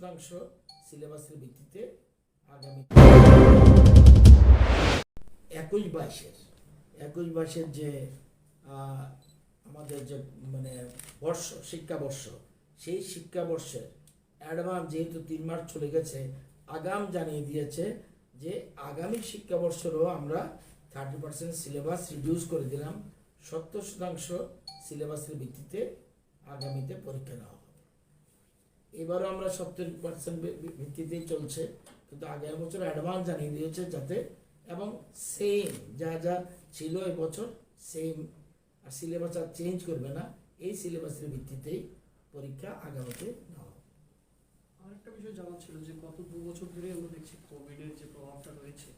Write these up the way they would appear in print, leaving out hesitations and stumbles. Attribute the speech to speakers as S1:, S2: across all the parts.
S1: সিলেবাসের ভিত্তিতে আগামী 21-22 যে আমাদের যে মানে শিক্ষাবর্ষ সেই শিক্ষাবর্ষের অ্যাডভান্স যেহেতু 3 মাস চলে গেছে, আগাম জানিয়ে দিয়েছে যে আগামী শিক্ষাবর্ষেরও আমরা 30% সিলেবাস রিডিউস করে দিলাম। 70% সিলেবাসের ভিত্তিতে আগামীতে পরীক্ষা নেওয়া হবে। এবারও আমরা 70% ভিত্তিতেই চলছে, কিন্তু আগামী বছর অ্যাডভান্স জানিয়ে দিয়েছে যাতে এবং সেম যা যা ছিল এবছর সেম, আর সিলেবাস আর চেঞ্জ করবে না, এই সিলেবাসের ভিত্তিতেই পরীক্ষা আগামীতে নেওয়া হবে।
S2: আরেকটা বিষয় জানা ছিল যে গত 2 বছর ধরে আমরা দেখছি কোভিডের যে প্রভাবটা রয়েছে,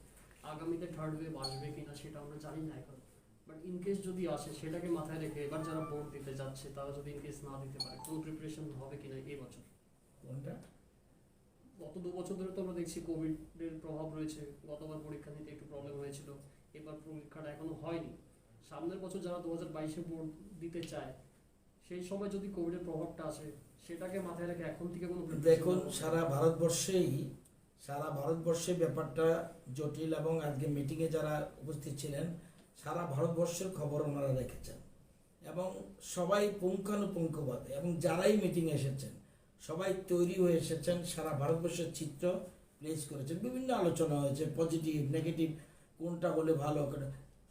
S2: আগামীতে থার্ড ওয়েভ আসবে কিনা সেটা আমরা জানি না এখন, বাট ইনকেস যদি আসে সেটাকে মাথায় রেখে এবার যারা বোর্ড দিতে যাচ্ছে তারা যদি ইনকেস না দিতে পারে কোনো প্রিপারেশন হবে কিনা এই বছর?
S1: কোনটা?
S2: গত 2 বছর ধরে তো আমরা দেখছি কোভিডের প্রভাব রয়েছে, গতবার পরীক্ষা নিতে একটু প্রবলেম হয়েছিল, এবার পরীক্ষাটা এখনো হয়নি। সামনের বছর যারা 2022-এ বোর্ড দিতে চায় সেই সময় যদি কোভিডের প্রভাবটা আসে সেটাকে মাথায় রেখে এখন থেকে কোনো
S1: দেখুন, সারা ভারতবর্ষে ব্যাপারটা জটিল, এবং আজকে মিটিংয়ে যারা উপস্থিত ছিলেন সারা ভারতবর্ষের খবর ওনারা রেখেছেন এবং সবাই পুঙ্খানুপুঙ্খভাবে, এবং যারাই মিটিংয়ে এসেছেন সবাই তৈরি হয়ে এসেছেন, সারা ভারতবর্ষের চিত্র প্লেস করেছেন, বিভিন্ন আলোচনা হয়েছে, পজিটিভ নেগেটিভ কোনটা বলে ভালো,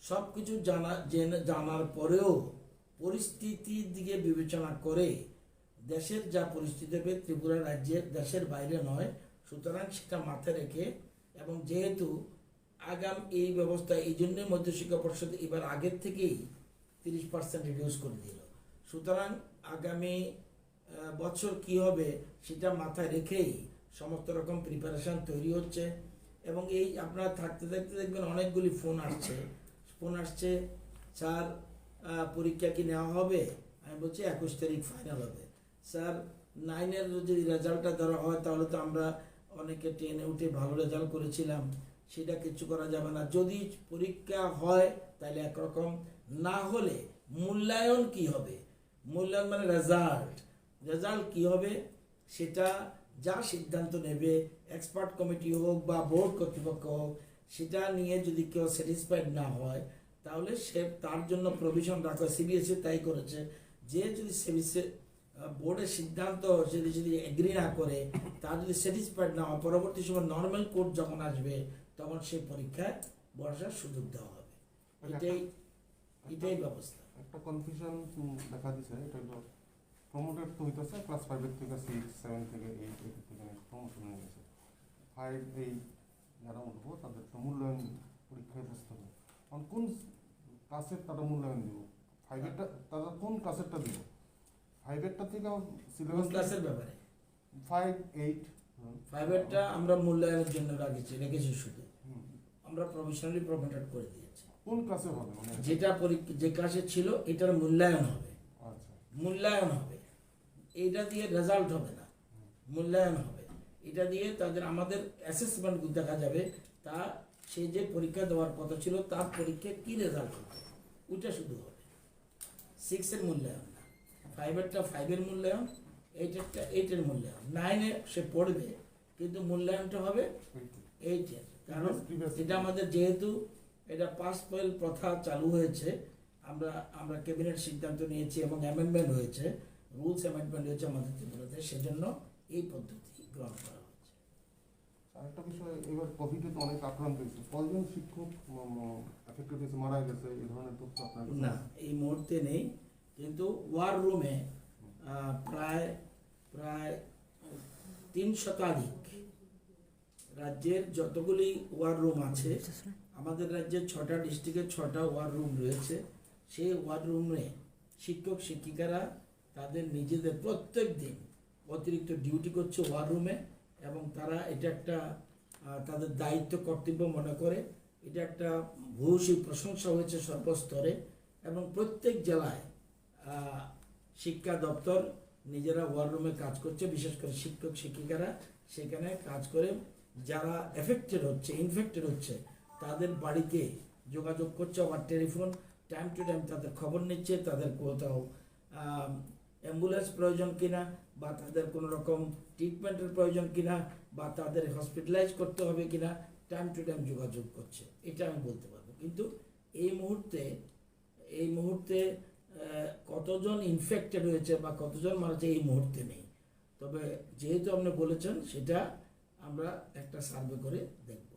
S1: সব কিছু জানার পরেও পরিস্থিতির দিকে বিবেচনা করে দেশের যা পরিস্থিতি হবে ত্রিপুরা রাজ্যের দেশের বাইরে নয়, সুতরাং সেটা মাথায় রেখে, এবং যেহেতু আগাম এই ব্যবস্থা এই জন্যই মধ্যশিক্ষা পর্ষদ এবার আগের থেকেই 30% রিডিউস করে দিল, সুতরাং আগামী বছর কি হবে সেটা মাথায় রেখেই সমস্ত রকম প্রিপারেশন তৈরি হচ্ছে। এবং এই আপনারা থাকতে থাকতে দেখবেন অনেকগুলি ফোন আসছে, স্যার পরীক্ষা কি নেওয়া হবে? আমি বলছি 21 তারিখ ফাইনাল হবে। স্যার 9-এর যদি রেজাল্টটা ধরা হয় তাহলে তো আমরা অনেকে 10-এ উঠে ভালো রেজাল্ট করেছিলাম, সেটা কিছু করা যাবে না। যদি পরীক্ষা হয় তাহলে একরকম, না হলে মূল্যায়ন কি হবে, মূল্যায়ন মানে রেজাল্ট কি হবে সেটা যা সিদ্ধান্ত নেবে এক্সপার্ট কমিটি হোক বা বোর্ড কর্তৃপক্ষ হোক, সেটা নিয়ে যদি কেউ স্যাটিসফাইড না হয় তাহলে সে তার জন্য প্রভিশন রাখা, সিবিএসই তাই করেছে যে যদি বোর্ডের সিদ্ধান্ত যদি এগ্রি না করে, তার যদি স্যাটিসফাইড না হয়, পরবর্তী সময় নর্মাল কোর্ট যখন আসবে তখন সেই পরীক্ষায় বসার সুযোগ দেওয়া হবে। এটাই ব্যবস্থা।
S3: একটা কনফিউশন দেখা দিচ্ছে, এটা হলো প্রমোটেড তো হইতেছে ক্লাস 5 থেকে 6, 7 থেকে 8 থেকে প্রমোশন হয়ে গেছে। 5, 8 যারা উঠবো তাদের তো মূল্যায়ন পরীক্ষায় বসতে হবে। কোন ক্লাসের তারা মূল্যায়ন দিব? 5-এরটা তারা কোন ক্লাসেরটা দিব? 5-এরটা থেকে সিলেবাস
S1: ক্লাসের ব্যাপারে
S3: 5, 8
S1: 5-এরটা আমরা মূল্যায়নের জন্য রেখেছি শুধু, আমরা প্রফেশনালি প্রমোটেড করে দিয়েছি।
S3: কোন ক্লাসে হবে মানে
S1: যেটা যে ক্লাসে ছিল এটার মূল্যায়ন হবে।
S3: আচ্ছা,
S1: মূল্যায়ন হবে, এটা দিয়ে রেজাল্ট হবে না, মূল্যায়ন হবে। এটা দিয়ে তাদের আমাদের অ্যাসেসমেন্ট দেখা যাবে, তা সে যে পরীক্ষা দেওয়ার কথা ছিল তার পরীক্ষায় কী রেজাল্ট হবে ওইটা শুধু হবে। 6-এর মূল্যায়ন না, 5-এরটা 5-এর মূল্যায়ন, 8-এরটা 8-এর মূল্যায়ন। 9-এ সে পড়বে কিন্তু মূল্যায়নটা হবে 8-এর, কারণ এটা আমাদের যেহেতু এটা পাস ফেল প্রথা চালু হয়েছে, আমরা ক্যাবিনেট সিদ্ধান্ত নিয়েছি এবং অ্যামেন্ডমেন্ট হয়েছে, রুলস অ্যামেন্ডমেন্ট হয়েছে আমাদের ত্রিপুরাতে, সেজন্য এই পদ্ধতি গ্রহণ করা হচ্ছে।
S3: আরেকটা বিষয়, এবার কোভিডে তো অনেক আক্রান্ত হয়েছে, কয়জন শিক্ষক এফেক্টেড হয়েছে, মারা গেছে, এই ধরনের তথ্য আপনার
S1: না এই মুহূর্তে নেই, কিন্তু ওয়ার রুমে প্রায় 3 শতাধিক রাজ্যের যতগুলি ওয়ার রুম আছে, আমাদের রাজ্যের 6টা ডিস্ট্রিক্টের 6টা ওয়ার রুম রয়েছে, সেই ওয়ার রুমে শিক্ষক শিক্ষিকারা তাদের নিজেদের প্রত্যেক দিন অতিরিক্ত ডিউটি করছে ওয়ার রুমে, এবং তারা এটা একটা তাদের দায়িত্ব কর্তব্য মনে করে, এটা একটা ভূয়সী প্রশংসা হয়েছে সর্বস্তরে, এবং প্রত্যেক জেলায় শিক্ষা দপ্তর নিজেরা ওয়ার রুমে কাজ করছে, বিশেষ করে শিক্ষক শিক্ষিকারা সেখানে কাজ করে যারা ইনফেক্টেড হচ্ছে তাদের বাড়িতে যোগাযোগ করছে, আবার টেলিফোন টাইম টু টাইম তাদের খবর নিচ্ছে, তাদের কোথাও অ্যাম্বুলেন্স প্রয়োজন কিনা, বা তাদের কোনো রকম ট্রিটমেন্টের প্রয়োজন কিনা, বা তাদের হসপিটালাইজ করতে হবে কিনা, টাইম টু টাইম যোগাযোগ করছে, এটা আমি বলতে পারবো। কিন্তু এই মুহূর্তে কতজন ইনফেক্টেড হয়েছে বা কতজন মারা এই মুহূর্তে নেই। তবে যেহেতু আপনি বলেছেন, সেটা আমরা একটা সার্ভে করে দেখব।